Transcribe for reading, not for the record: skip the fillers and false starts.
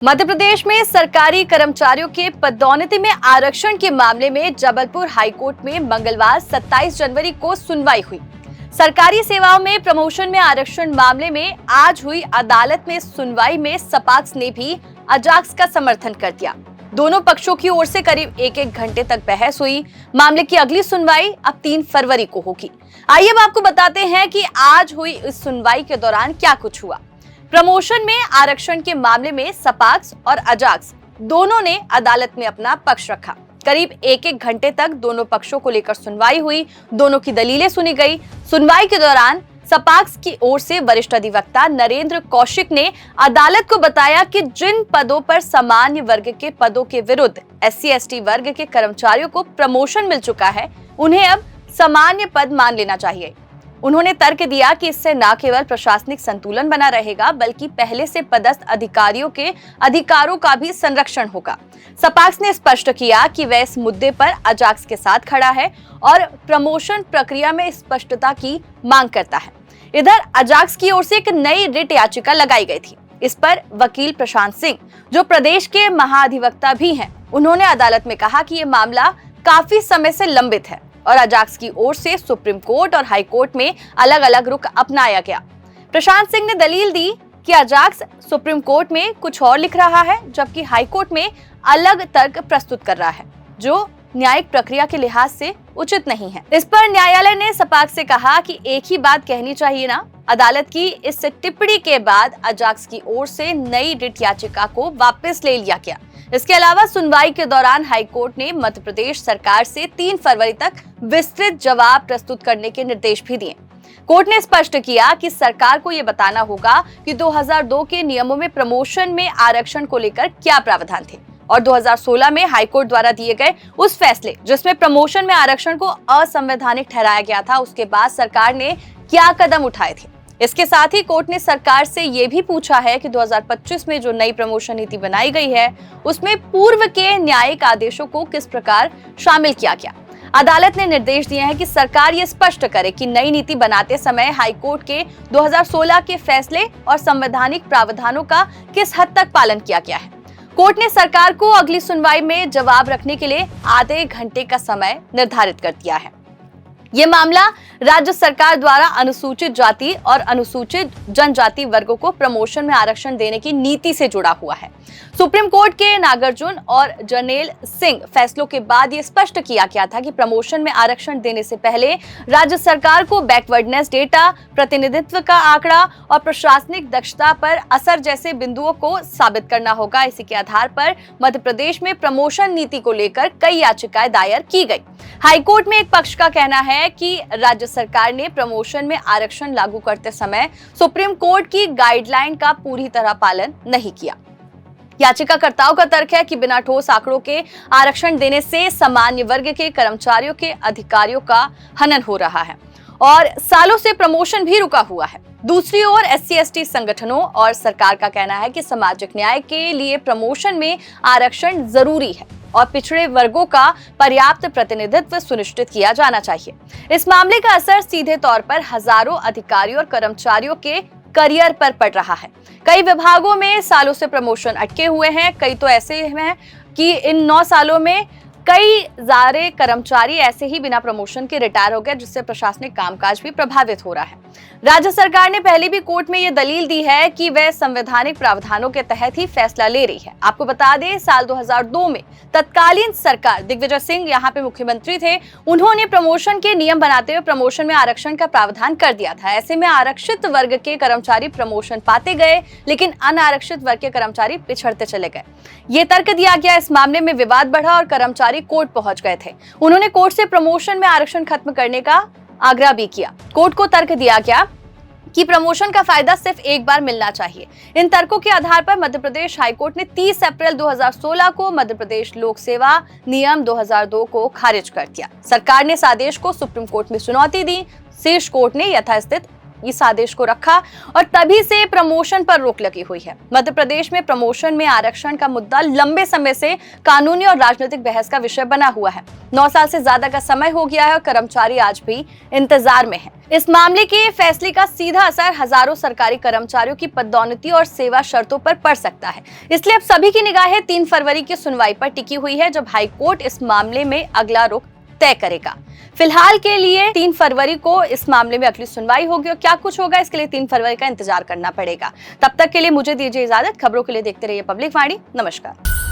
मध्य प्रदेश में सरकारी कर्मचारियों के पदोन्नति में आरक्षण के मामले में जबलपुर हाईकोर्ट में मंगलवार 27 जनवरी को सुनवाई हुई। सरकारी सेवाओं में प्रमोशन में आरक्षण मामले में आज हुई अदालत में सुनवाई में सपाक्स ने भी अजाक्स का समर्थन कर दिया। दोनों पक्षों की ओर से करीब एक घंटे तक बहस हुई। मामले की अगली सुनवाई अब 3 फरवरी को होगी। आइए अब आपको बताते हैं कि आज हुई इस सुनवाई के दौरान क्या कुछ हुआ। प्रमोशन में आरक्षण के मामले में सपाक्स और अजाक्स दोनों ने अदालत में अपना पक्ष रखा। करीब एक घंटे तक दोनों पक्षों को लेकर सुनवाई हुई। दोनों की दलीलें सुनी गई। सुनवाई के दौरान सपाक्स की ओर से वरिष्ठ अधिवक्ता नरेंद्र कौशिक ने अदालत को बताया कि जिन पदों पर सामान्य वर्ग के पदों के विरुद्ध SC/ST वर्ग के कर्मचारियों को प्रमोशन मिल चुका है, उन्हें अब सामान्य पद मान लेना चाहिए। उन्होंने तर्क दिया कि इससे न केवल प्रशासनिक संतुलन बना रहेगा, बल्कि पहले से पदस्थ अधिकारियों के अधिकारों का भी संरक्षण होगा। सपाक्स ने स्पष्ट किया कि वह इस मुद्दे पर अजाक्स के साथ खड़ा है और प्रमोशन प्रक्रिया में स्पष्टता की मांग करता है। इधर अजाक्स की ओर से एक नई रिट याचिका लगाई गई थी। इस पर वकील प्रशांत सिंह, जो प्रदेश के महाधिवक्ता भी हैं, उन्होंने अदालत में कहा कि ये मामला काफी समय से लंबित है और अजाक्स की ओर से सुप्रीम कोर्ट और हाई कोर्ट में अलग अलग रुख अपनाया गया। प्रशांत सिंह ने दलील दी कि अजाक्स सुप्रीम कोर्ट में कुछ और लिख रहा है, जबकि हाई कोर्ट में अलग तर्क प्रस्तुत कर रहा है, जो न्यायिक प्रक्रिया के लिहाज से उचित नहीं है। इस पर न्यायालय ने सपाक्स से कहा कि एक ही बात कहनी चाहिए ना। अदालत की इस टिप्पणी के बाद अजाक्स की ओर से नई रिट याचिका को वापस ले लिया गया। इसके अलावा सुनवाई के दौरान हाईकोर्ट ने मध्य प्रदेश सरकार से 3 फरवरी तक विस्तृत जवाब प्रस्तुत करने के निर्देश भी दिए। कोर्ट ने स्पष्ट किया कि सरकार को यह बताना होगा कि 2002 के नियमों में प्रमोशन में आरक्षण को लेकर क्या प्रावधान थे और 2016 में हाईकोर्ट द्वारा दिए गए उस फैसले जिसमें प्रमोशन में आरक्षण को असंवैधानिक ठहराया गया था, उसके बाद सरकार ने क्या कदम उठाए थे। इसके साथ ही कोर्ट ने सरकार से ये भी पूछा है कि 2025 में जो नई प्रमोशन नीति बनाई गई है, उसमें पूर्व के न्यायिक आदेशों को किस प्रकार शामिल किया गया। अदालत ने निर्देश दिए हैं कि सरकार ये स्पष्ट करे कि नई नीति बनाते समय हाईकोर्ट के 2016 के फैसले और संवैधानिक प्रावधानों का किस हद तक पालन किया गया है। कोर्ट ने सरकार को अगली सुनवाई में जवाब रखने के लिए आधे घंटे का समय निर्धारित कर दिया है। ये मामला राज्य सरकार द्वारा अनुसूचित जाति और अनुसूचित जनजाति वर्गों को प्रमोशन में आरक्षण देने की नीति से जुड़ा हुआ है। सुप्रीम कोर्ट के नागार्जुन और जर्नैल सिंह फैसलों के बाद ये स्पष्ट किया गया था कि प्रमोशन में आरक्षण देने से पहले राज्य सरकार को बैकवर्डनेस डेटा, प्रतिनिधित्व का आंकड़ा और प्रशासनिक दक्षता पर असर जैसे बिंदुओं को साबित करना होगा। इसी के आधार पर मध्य प्रदेश में प्रमोशन नीति को लेकर कई याचिकाएं दायर की गई। हाईकोर्ट में एक पक्ष का कहना है कि राज्य सरकार ने प्रमोशन में आरक्षण लागू करते समय सुप्रीम कोर्ट की गाइडलाइन का पूरी तरह पालन नहीं किया। याचिकाकर्ताओं का तर्क है कि बिना ठोस आंकड़ों के आरक्षण देने से सामान्य वर्ग के कर्मचारियों के अधिकारियों का हनन हो रहा है और सालों से प्रमोशन भी रुका हुआ है। दूसरी ओर SC/ST संगठनों और सरकार का कहना है कि सामाजिक न्याय के लिए प्रमोशन में आरक्षण जरूरी है और पिछड़े वर्गों का पर्याप्त प्रतिनिधित्व सुनिश्चित किया जाना चाहिए। इस मामले का असर सीधे तौर पर हजारों अधिकारियों और कर्मचारियों के करियर पर पड़ रहा है। कई विभागों में सालों से प्रमोशन अटके हुए हैं। कई तो ऐसे हैं कि इन 9 सालों में कई सारे कर्मचारी ऐसे ही बिना प्रमोशन के रिटायर हो गए, जिससे प्रशासनिक कामकाज भी प्रभावित हो रहा है। राज्य सरकार ने पहले भी कोर्ट में ये दलील दी है कि वह संवैधानिक प्रावधानों के तहत ही फैसला ले रही है। आपको बता दें, साल 2002 में तत्कालीन सरकार, दिग्विजय सिंह यहाँ पे मुख्यमंत्री थे, उन्होंने प्रमोशन के नियम बनाते हुए प्रमोशन में आरक्षण का प्रावधान कर दिया था। ऐसे में आरक्षित वर्ग के कर्मचारी प्रमोशन पाते गए, लेकिन अनारक्षित वर्ग के कर्मचारी पिछड़ते चले गए। ये तर्क दिया गया। इस मामले में विवाद बढ़ा और कर्मचारी कोर्ट पहुंच गए थे। उन्होंने कोर्ट से प्रमोशन में आरक्षण खत्म करने का आग्रह भी किया। कोर्ट को तर्क दिया गया कि प्रमोशन का फायदा सिर्फ एक बार मिलना चाहिए। इन तर्कों के आधार पर मध्य प्रदेश हाईकोर्ट ने 30 अप्रैल 2016 को मध्य प्रदेश लोक सेवा नियम 2002 को खारिज कर दिया। सरकार ने इस आदेश को सुप्रीम कोर्ट में चुनौती दी। शीर्ष कोर्ट ने यथास्थित इस आदेश को रखा और तभी से प्रमोशन पर रोक लगी हुई है। मध्य प्रदेश में प्रमोशन में आरक्षण का मुद्दा लंबे समय से कानूनी और राजनीतिक बहस का विषय बना हुआ है। 9 साल से ज्यादा का समय हो गया है और कर्मचारी आज भी इंतजार में हैं। इस मामले के फैसले का सीधा असर हजारों सरकारी कर्मचारियों की पदोन्नति और सेवा शर्तों पर पड़ सकता है। इसलिए अब सभी की निगाहें 3 फरवरी की सुनवाई पर टिकी हुई है, जब हाईकोर्ट इस मामले में अगला रुख तय करेगा। फिलहाल के लिए 3 फरवरी को इस मामले में अगली सुनवाई होगी और क्या कुछ होगा इसके लिए 3 फरवरी का इंतजार करना पड़ेगा। तब तक के लिए मुझे दीजिए इजाजत। खबरों के लिए देखते रहिए पब्लिक वाणी। नमस्कार।